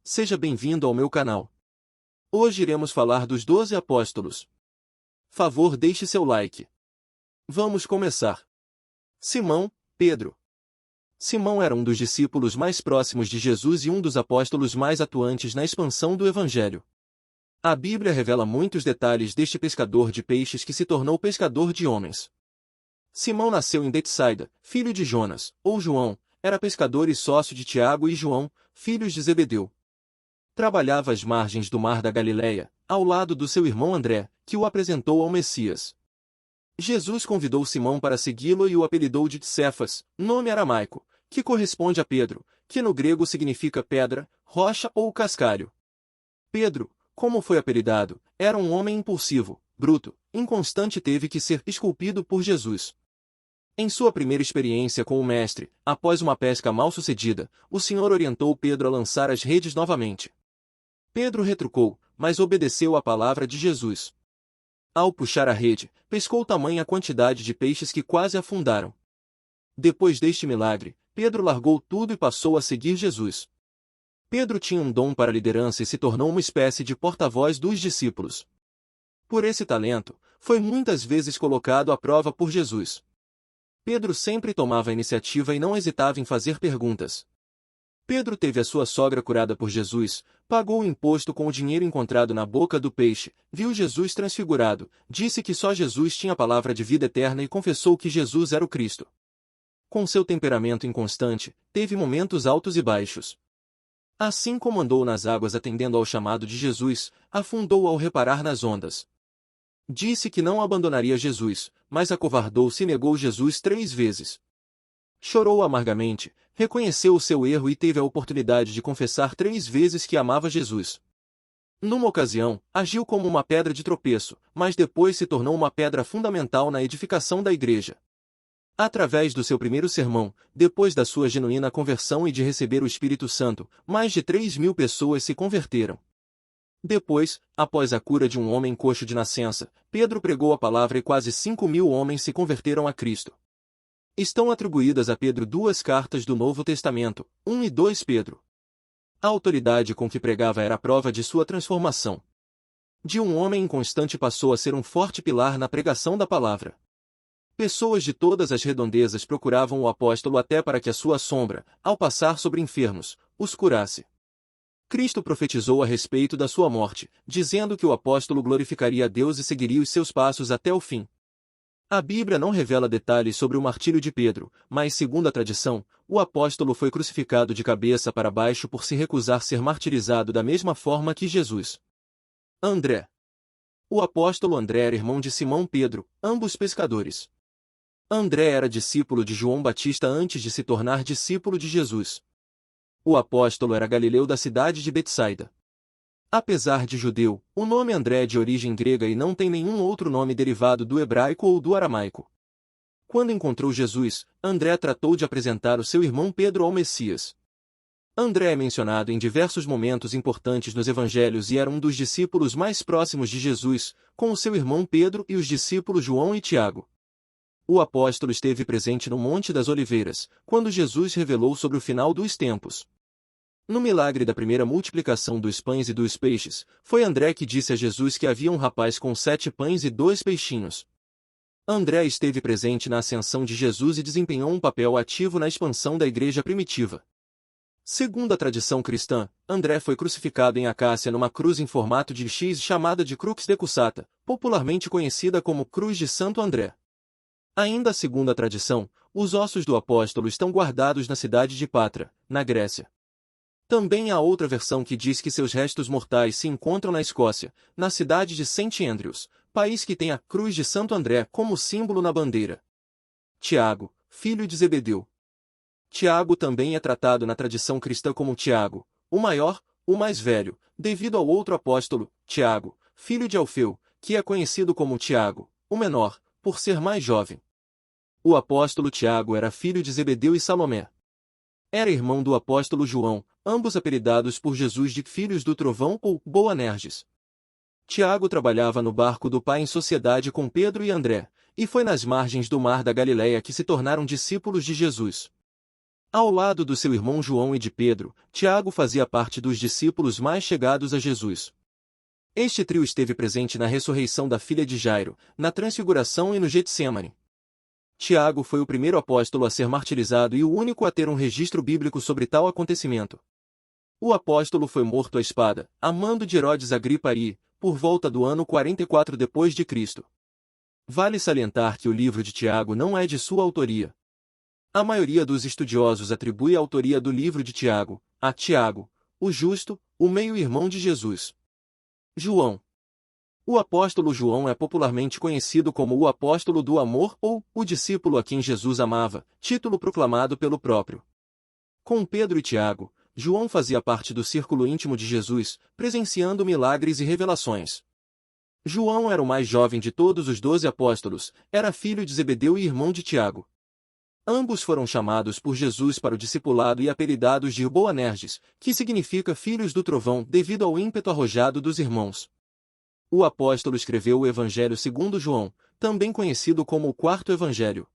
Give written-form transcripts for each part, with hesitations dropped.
Seja bem-vindo ao meu canal. Hoje iremos falar dos 12 apóstolos. Favor, deixe seu like. Vamos começar. Simão, Pedro. Simão era um dos discípulos mais próximos de Jesus e um dos apóstolos mais atuantes na expansão do Evangelho. A Bíblia revela muitos detalhes deste pescador de peixes que se tornou pescador de homens. Simão nasceu em Betsaida, filho de Jonas, ou João, era pescador e sócio de Tiago e João, filhos de Zebedeu. Trabalhava às margens do mar da Galileia, ao lado do seu irmão André, que o apresentou ao Messias. Jesus convidou Simão para segui-lo e o apelidou de Cefas, nome aramaico, que corresponde a Pedro, que no grego significa pedra, rocha ou cascalho. Pedro, como foi apelidado, era um homem impulsivo, bruto, inconstante e teve que ser esculpido por Jesus. Em sua primeira experiência com o Mestre, após uma pesca mal-sucedida, o Senhor orientou Pedro a lançar as redes novamente. Pedro retrucou, mas obedeceu à palavra de Jesus. Ao puxar a rede, pescou tamanha quantidade de peixes que quase afundaram. Depois deste milagre, Pedro largou tudo e passou a seguir Jesus. Pedro tinha um dom para a liderança e se tornou uma espécie de porta-voz dos discípulos. Por esse talento, foi muitas vezes colocado à prova por Jesus. Pedro sempre tomava a iniciativa e não hesitava em fazer perguntas. Pedro teve a sua sogra curada por Jesus, pagou o imposto com o dinheiro encontrado na boca do peixe, viu Jesus transfigurado, disse que só Jesus tinha a palavra de vida eterna e confessou que Jesus era o Cristo. Com seu temperamento inconstante, teve momentos altos e baixos. Assim como andou nas águas atendendo ao chamado de Jesus, afundou ao reparar nas ondas. Disse que não abandonaria Jesus, mas acovardou-se e negou Jesus 3 vezes. Chorou amargamente, reconheceu o seu erro e teve a oportunidade de confessar 3 vezes que amava Jesus. Numa ocasião, agiu como uma pedra de tropeço, mas depois se tornou uma pedra fundamental na edificação da igreja. Através do seu primeiro sermão, depois da sua genuína conversão e de receber o Espírito Santo, mais de 3.000 pessoas se converteram. Depois, após a cura de um homem coxo de nascença, Pedro pregou a palavra e quase 5.000 homens se converteram a Cristo. Estão atribuídas a Pedro 2 cartas do Novo Testamento, 1 e 2 Pedro. A autoridade com que pregava era a prova de sua transformação. De um homem inconstante passou a ser um forte pilar na pregação da palavra. Pessoas de todas as redondezas procuravam o apóstolo até para que a sua sombra, ao passar sobre enfermos, os curasse. Cristo profetizou a respeito da sua morte, dizendo que o apóstolo glorificaria a Deus e seguiria os seus passos até o fim. A Bíblia não revela detalhes sobre o martírio de Pedro, mas segundo a tradição, o apóstolo foi crucificado de cabeça para baixo por se recusar ser martirizado da mesma forma que Jesus. André. O apóstolo André era irmão de Simão Pedro, ambos pescadores. André era discípulo de João Batista antes de se tornar discípulo de Jesus. O apóstolo era galileu da cidade de Betsaida. Apesar de judeu, o nome André é de origem grega e não tem nenhum outro nome derivado do hebraico ou do aramaico. Quando encontrou Jesus, André tratou de apresentar o seu irmão Pedro ao Messias. André é mencionado em diversos momentos importantes nos evangelhos e era um dos discípulos mais próximos de Jesus, com o seu irmão Pedro e os discípulos João e Tiago. O apóstolo esteve presente no Monte das Oliveiras, quando Jesus revelou sobre o final dos tempos. No milagre da primeira multiplicação dos pães e dos peixes, foi André que disse a Jesus que havia um rapaz com 7 pães e 2 peixinhos. André esteve presente na ascensão de Jesus e desempenhou um papel ativo na expansão da igreja primitiva. Segundo a tradição cristã, André foi crucificado em Acácia numa cruz em formato de X chamada de Crux decussata, popularmente conhecida como Cruz de Santo André. Ainda segundo a tradição, os ossos do apóstolo estão guardados na cidade de Patra, na Grécia. Também há outra versão que diz que seus restos mortais se encontram na Escócia, na cidade de St. Andrews, país que tem a Cruz de Santo André como símbolo na bandeira. Tiago, filho de Zebedeu. Tiago também é tratado na tradição cristã como Tiago, o maior, o mais velho, devido ao outro apóstolo, Tiago, filho de Alfeu, que é conhecido como Tiago, o menor, por ser mais jovem. O apóstolo Tiago era filho de Zebedeu e Salomé. Era irmão do apóstolo João, ambos apelidados por Jesus de filhos do trovão ou Boanerges. Tiago trabalhava no barco do pai em sociedade com Pedro e André, e foi nas margens do mar da Galileia que se tornaram discípulos de Jesus. Ao lado do seu irmão João e de Pedro, Tiago fazia parte dos discípulos mais chegados a Jesus. Este trio esteve presente na ressurreição da filha de Jairo, na transfiguração e no Getsêmani. Tiago foi o primeiro apóstolo a ser martirizado e o único a ter um registro bíblico sobre tal acontecimento. O apóstolo foi morto à espada, a mando de Herodes Agripa I, por volta do ano 44 d.C. Vale salientar que o livro de Tiago não é de sua autoria. A maioria dos estudiosos atribui a autoria do livro de Tiago a Tiago, o justo, o meio-irmão de Jesus. João. O apóstolo João é popularmente conhecido como o apóstolo do amor ou o discípulo a quem Jesus amava, título proclamado pelo próprio. Com Pedro e Tiago, João fazia parte do círculo íntimo de Jesus, presenciando milagres e revelações. João era o mais jovem de todos os 12 apóstolos, era filho de Zebedeu e irmão de Tiago. Ambos foram chamados por Jesus para o discipulado e apelidados de Boanerges, que significa filhos do trovão, devido ao ímpeto arrojado dos irmãos. O apóstolo escreveu o Evangelho segundo João, também conhecido como o Quarto Evangelho.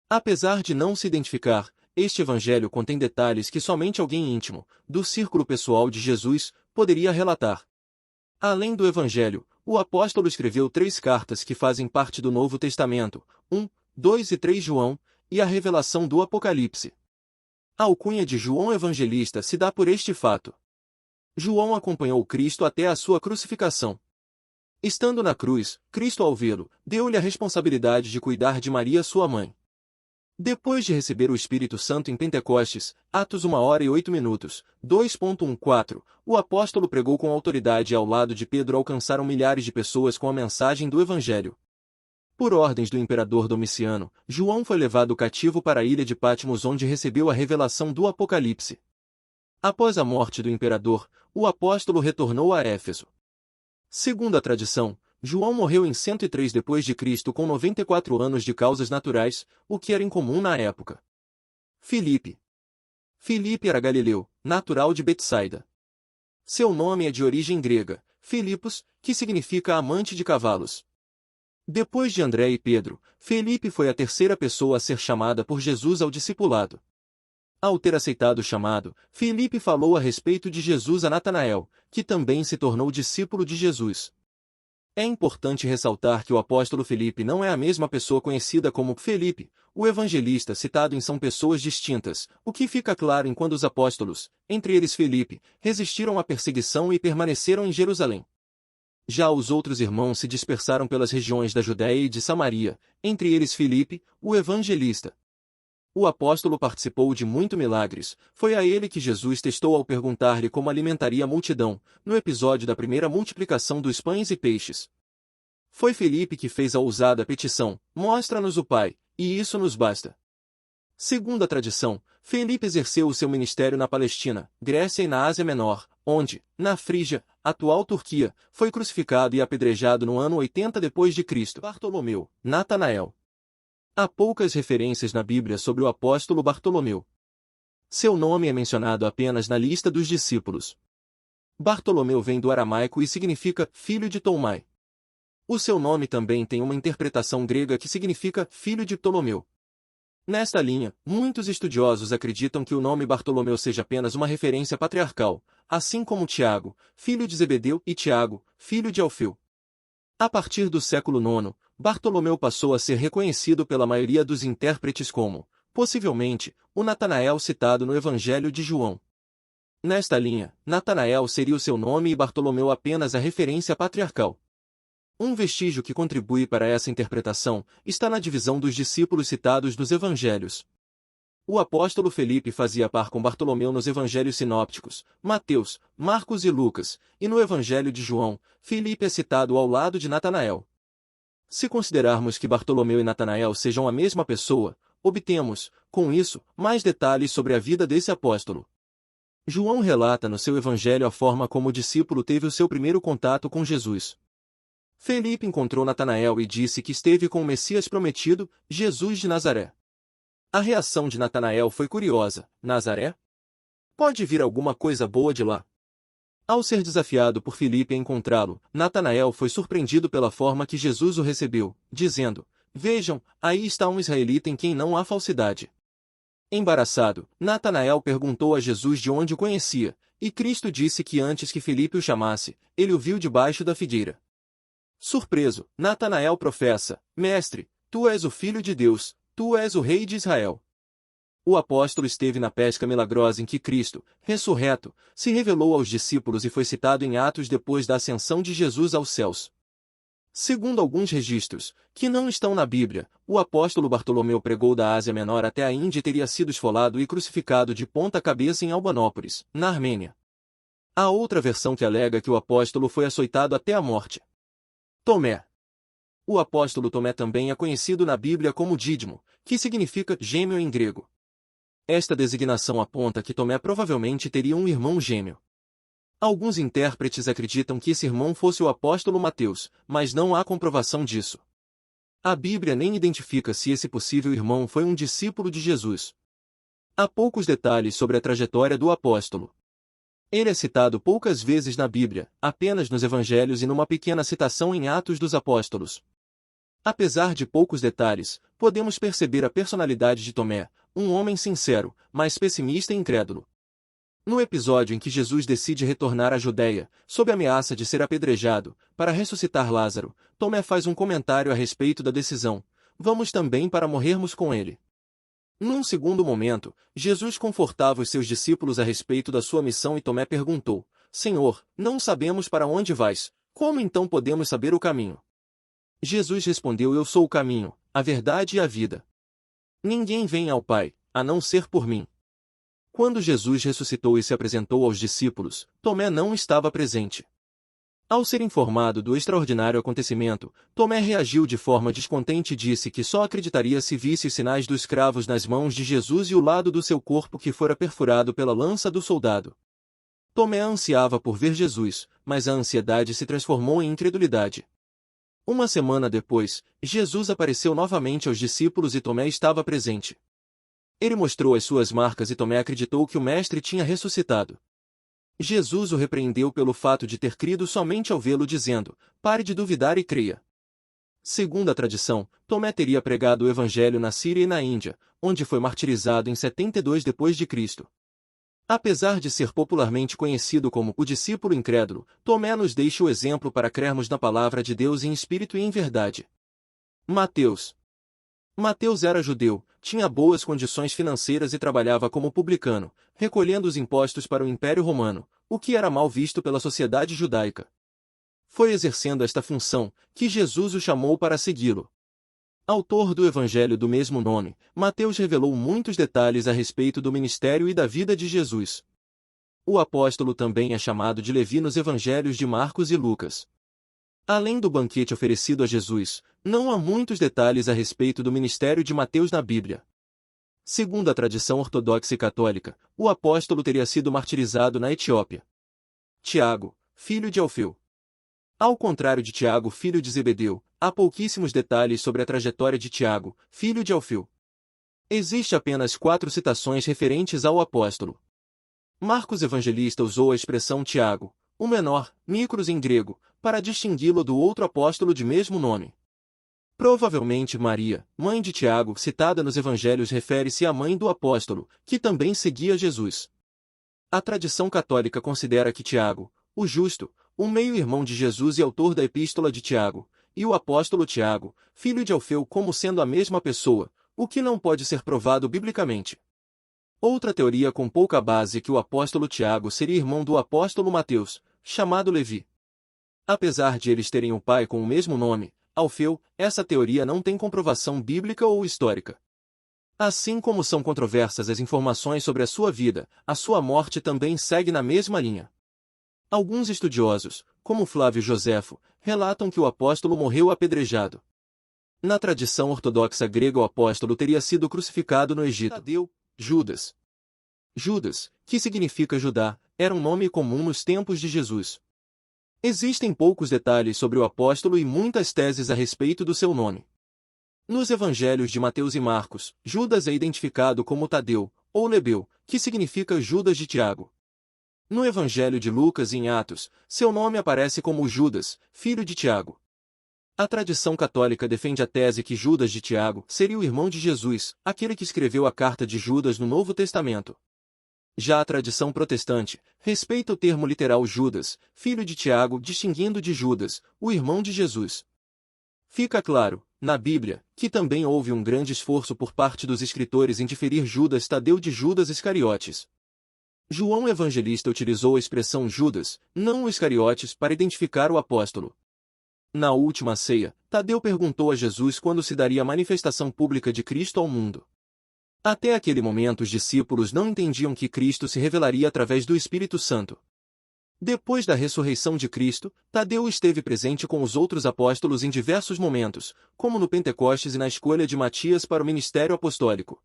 Apesar de não se identificar, este evangelho contém detalhes que somente alguém íntimo, do círculo pessoal de Jesus, poderia relatar. Além do evangelho, o apóstolo escreveu 3 cartas que fazem parte do Novo Testamento, 1, 2 e 3 João, e a revelação do Apocalipse. A alcunha de João Evangelista se dá por este fato. João acompanhou Cristo até a sua crucificação. Estando na cruz, Cristo ao vê-lo, deu-lhe a responsabilidade de cuidar de Maria sua mãe. Depois de receber o Espírito Santo em Pentecostes, Atos 1h08, 2.14, o apóstolo pregou com autoridade e ao lado de Pedro alcançaram milhares de pessoas com a mensagem do Evangelho. Por ordens do imperador Domiciano, João foi levado cativo para a ilha de Patmos onde recebeu a revelação do Apocalipse. Após a morte do imperador, o apóstolo retornou a Éfeso. Segundo a tradição, João morreu em 103 d.C. com 94 anos de causas naturais, o que era incomum na época. Filipe. Filipe era galileu, natural de Betsaida. Seu nome é de origem grega, Filipos, que significa amante de cavalos. Depois de André e Pedro, Felipe foi a terceira pessoa a ser chamada por Jesus ao discipulado. Ao ter aceitado o chamado, Felipe falou a respeito de Jesus a Natanael, que também se tornou discípulo de Jesus. É importante ressaltar que o apóstolo Felipe não é a mesma pessoa conhecida como Felipe, o evangelista citado em são pessoas distintas, o que fica claro em quando os apóstolos, entre eles Felipe, resistiram à perseguição e permaneceram em Jerusalém. Já os outros irmãos se dispersaram pelas regiões da Judéia e de Samaria, entre eles Filipe, o evangelista. O apóstolo participou de muitos milagres, foi a ele que Jesus testou ao perguntar-lhe como alimentaria a multidão, no episódio da primeira multiplicação dos pães e peixes. Foi Filipe que fez a ousada petição, mostra-nos o Pai, e isso nos basta. Segundo a tradição, Filipe exerceu o seu ministério na Palestina, Grécia e na Ásia Menor, onde, na Frígia, atual Turquia, foi crucificado e apedrejado no ano 80 d.C. Bartolomeu, Natanael. Há poucas referências na Bíblia sobre o apóstolo Bartolomeu. Seu nome é mencionado apenas na lista dos discípulos. Bartolomeu vem do aramaico e significa filho de Tolmai. O seu nome também tem uma interpretação grega que significa filho de Ptolomeu. Nesta linha, muitos estudiosos acreditam que o nome Bartolomeu seja apenas uma referência patriarcal, assim como Tiago, filho de Zebedeu, e Tiago, filho de Alfeu. A partir do século IX, Bartolomeu passou a ser reconhecido pela maioria dos intérpretes como, possivelmente, o Natanael citado no Evangelho de João. Nesta linha, Natanael seria o seu nome e Bartolomeu apenas a referência patriarcal. Um vestígio que contribui para essa interpretação está na divisão dos discípulos citados nos Evangelhos. O apóstolo Felipe fazia par com Bartolomeu nos Evangelhos sinópticos, Mateus, Marcos e Lucas, e no Evangelho de João, Felipe é citado ao lado de Natanael. Se considerarmos que Bartolomeu e Natanael sejam a mesma pessoa, obtemos, com isso, mais detalhes sobre a vida desse apóstolo. João relata no seu Evangelho a forma como o discípulo teve o seu primeiro contato com Jesus. Felipe encontrou Natanael e disse que esteve com o Messias prometido, Jesus de Nazaré. A reação de Natanael foi curiosa. Nazaré? Pode vir alguma coisa boa de lá? Ao ser desafiado por Filipe a encontrá-lo, Natanael foi surpreendido pela forma que Jesus o recebeu, dizendo: Vejam, aí está um israelita em quem não há falsidade. Embaraçado, Natanael perguntou a Jesus de onde o conhecia, e Cristo disse que antes que Filipe o chamasse, ele o viu debaixo da figueira. Surpreso, Natanael professa: Mestre, tu és o Filho de Deus, tu és o Rei de Israel. O apóstolo esteve na pesca milagrosa em que Cristo, ressurreto, se revelou aos discípulos e foi citado em Atos depois da ascensão de Jesus aos céus. Segundo alguns registros, que não estão na Bíblia, o apóstolo Bartolomeu pregou da Ásia Menor até a Índia e teria sido esfolado e crucificado de ponta cabeça em Albanópolis, na Armênia. Há outra versão que alega que o apóstolo foi açoitado até a morte. Tomé. O apóstolo Tomé também é conhecido na Bíblia como Dídimo, que significa gêmeo em grego. Esta designação aponta que Tomé provavelmente teria um irmão gêmeo. Alguns intérpretes acreditam que esse irmão fosse o apóstolo Mateus, mas não há comprovação disso. A Bíblia nem identifica se esse possível irmão foi um discípulo de Jesus. Há poucos detalhes sobre a trajetória do apóstolo. Ele é citado poucas vezes na Bíblia, apenas nos Evangelhos e numa pequena citação em Atos dos Apóstolos. Apesar de poucos detalhes, podemos perceber a personalidade de Tomé, um homem sincero, mas pessimista e incrédulo. No episódio em que Jesus decide retornar à Judeia, sob a ameaça de ser apedrejado, para ressuscitar Lázaro, Tomé faz um comentário a respeito da decisão: vamos também para morrermos com ele. Num segundo momento, Jesus confortava os seus discípulos a respeito da sua missão e Tomé perguntou: Senhor, não sabemos para onde vais, como então podemos saber o caminho? Jesus respondeu: Eu sou o caminho, a verdade e a vida. Ninguém vem ao Pai, a não ser por mim. Quando Jesus ressuscitou e se apresentou aos discípulos, Tomé não estava presente. Ao ser informado do extraordinário acontecimento, Tomé reagiu de forma descontente e disse que só acreditaria se visse os sinais dos cravos nas mãos de Jesus e o lado do seu corpo que fora perfurado pela lança do soldado. Tomé ansiava por ver Jesus, mas a ansiedade se transformou em incredulidade. Uma semana depois, Jesus apareceu novamente aos discípulos e Tomé estava presente. Ele mostrou as suas marcas e Tomé acreditou que o Mestre tinha ressuscitado. Jesus o repreendeu pelo fato de ter crido somente ao vê-lo, dizendo: pare de duvidar e creia. Segundo a tradição, Tomé teria pregado o Evangelho na Síria e na Índia, onde foi martirizado em 72 d.C. Apesar de ser popularmente conhecido como o discípulo incrédulo, Tomé nos deixa o exemplo para crermos na palavra de Deus em espírito e em verdade. Mateus era judeu, tinha boas condições financeiras e trabalhava como publicano, recolhendo os impostos para o Império Romano, o que era mal visto pela sociedade judaica. Foi exercendo esta função que Jesus o chamou para segui-lo. Autor do Evangelho do mesmo nome, Mateus revelou muitos detalhes a respeito do ministério e da vida de Jesus. O apóstolo também é chamado de Levi nos Evangelhos de Marcos e Lucas. Além do banquete oferecido a Jesus, não há muitos detalhes a respeito do ministério de Mateus na Bíblia. Segundo a tradição ortodoxa e católica, o apóstolo teria sido martirizado na Etiópia. Tiago, filho de Alfeu. Ao contrário de Tiago, filho de Zebedeu, há pouquíssimos detalhes sobre a trajetória de Tiago, filho de Alfeu. Existe apenas 4 citações referentes ao apóstolo. Marcos Evangelista usou a expressão Tiago, o menor, micros em grego, para distingui-lo do outro apóstolo de mesmo nome. Provavelmente Maria, mãe de Tiago, citada nos evangelhos, refere-se à mãe do apóstolo, que também seguia Jesus. A tradição católica considera que Tiago, o justo, o meio-irmão de Jesus e autor da Epístola de Tiago, e o apóstolo Tiago, filho de Alfeu, como sendo a mesma pessoa, o que não pode ser provado biblicamente. Outra teoria com pouca base é que o apóstolo Tiago seria irmão do apóstolo Mateus, chamado Levi. Apesar de eles terem um pai com o mesmo nome, Alfeu, essa teoria não tem comprovação bíblica ou histórica. Assim como são controversas as informações sobre a sua vida, a sua morte também segue na mesma linha. Alguns estudiosos, como Flávio Joséfo, relatam que o apóstolo morreu apedrejado. Na tradição ortodoxa grega, o apóstolo teria sido crucificado no Egito. Tadeu, Judas. Judas, que significa Judá, era um nome comum nos tempos de Jesus. Existem poucos detalhes sobre o apóstolo e muitas teses a respeito do seu nome. Nos evangelhos de Mateus e Marcos, Judas é identificado como Tadeu, ou Lebeu, que significa Judas de Tiago. No evangelho de Lucas e em Atos, seu nome aparece como Judas, filho de Tiago. A tradição católica defende a tese que Judas de Tiago seria o irmão de Jesus, aquele que escreveu a carta de Judas no Novo Testamento. Já a tradição protestante respeita o termo literal Judas, filho de Tiago, distinguindo de Judas, o irmão de Jesus. Fica claro, na Bíblia, que também houve um grande esforço por parte dos escritores em diferir Judas Tadeu de Judas Iscariotes. João Evangelista utilizou a expressão Judas, não o Iscariotes, para identificar o apóstolo. Na última ceia, Tadeu perguntou a Jesus quando se daria a manifestação pública de Cristo ao mundo. Até aquele momento os discípulos não entendiam que Cristo se revelaria através do Espírito Santo. Depois da ressurreição de Cristo, Tadeu esteve presente com os outros apóstolos em diversos momentos, como no Pentecostes e na escolha de Matias para o ministério apostólico.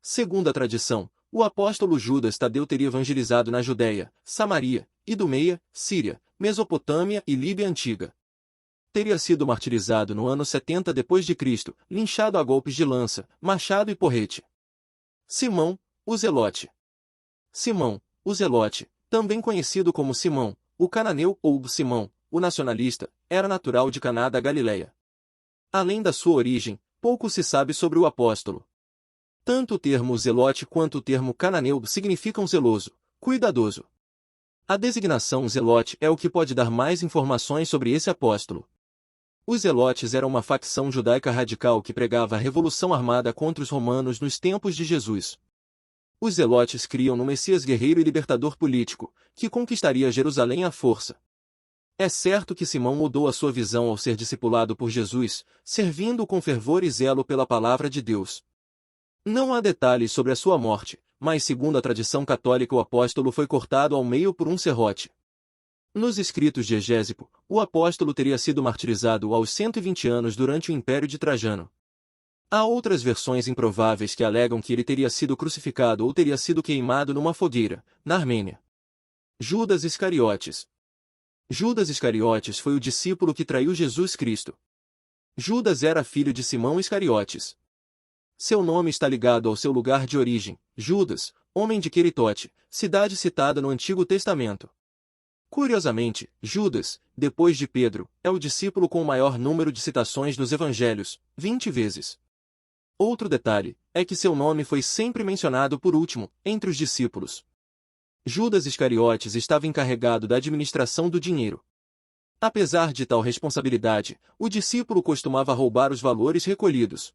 Segundo a tradição, o apóstolo Judas Tadeu teria evangelizado na Judéia, Samaria, Idumeia, Síria, Mesopotâmia e Líbia Antiga. Teria sido martirizado no ano 70 d.C., linchado a golpes de lança, machado e porrete. Simão, o Zelote. Simão, o Zelote, também conhecido como Simão, o cananeu ou Simão, o nacionalista, era natural de Caná da Galileia. Além da sua origem, pouco se sabe sobre o apóstolo. Tanto o termo zelote quanto o termo cananeu significam zeloso, cuidadoso. A designação zelote é o que pode dar mais informações sobre esse apóstolo. Os zelotes eram uma facção judaica radical que pregava a revolução armada contra os romanos nos tempos de Jesus. Os zelotes criam no Messias guerreiro e libertador político, que conquistaria Jerusalém à força. É certo que Simão mudou a sua visão ao ser discipulado por Jesus, servindo com fervor e zelo pela palavra de Deus. Não há detalhes sobre a sua morte, mas segundo a tradição católica o apóstolo foi cortado ao meio por um serrote. Nos escritos de Egésipo, o apóstolo teria sido martirizado aos 120 anos durante o Império de Trajano. Há outras versões improváveis que alegam que ele teria sido crucificado ou teria sido queimado numa fogueira, na Armênia. Judas Iscariotes. Judas Iscariotes foi o discípulo que traiu Jesus Cristo. Judas era filho de Simão Iscariotes. Seu nome está ligado ao seu lugar de origem, Judas, homem de Queritote, cidade citada no Antigo Testamento. Curiosamente, Judas, depois de Pedro, é o discípulo com o maior número de citações nos Evangelhos, 20 vezes. Outro detalhe é que seu nome foi sempre mencionado por último, entre os discípulos. Judas Iscariotes estava encarregado da administração do dinheiro. Apesar de tal responsabilidade, o discípulo costumava roubar os valores recolhidos.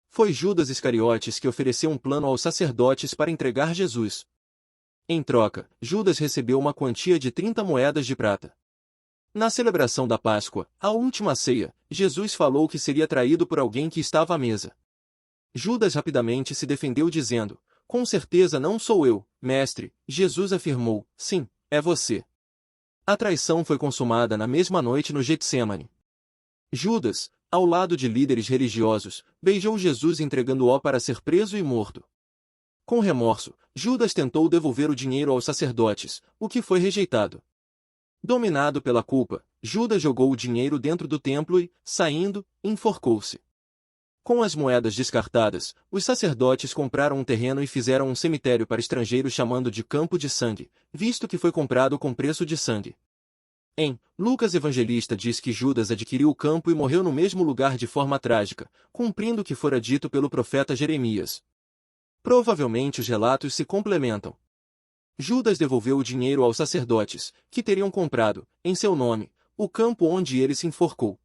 Foi Judas Iscariotes que ofereceu um plano aos sacerdotes para entregar Jesus. Em troca, Judas recebeu uma quantia de 30 moedas de prata. Na celebração da Páscoa, a última ceia, Jesus falou que seria traído por alguém que estava à mesa. Judas rapidamente se defendeu dizendo: "Com certeza não sou eu, mestre." Jesus afirmou: "Sim, é você." A traição foi consumada na mesma noite no Getsêmani. Judas, ao lado de líderes religiosos, beijou Jesus entregando-o para ser preso e morto. Com remorso, Judas tentou devolver o dinheiro aos sacerdotes, o que foi rejeitado. Dominado pela culpa, Judas jogou o dinheiro dentro do templo e, saindo, enforcou-se. Com as moedas descartadas, os sacerdotes compraram um terreno e fizeram um cemitério para estrangeiros chamando de Campo de Sangue, visto que foi comprado com preço de sangue. Lucas Evangelista diz que Judas adquiriu o campo e morreu no mesmo lugar de forma trágica, cumprindo o que fora dito pelo profeta Jeremias. Provavelmente os relatos se complementam. Judas devolveu o dinheiro aos sacerdotes, que teriam comprado, em seu nome, o campo onde ele se enforcou.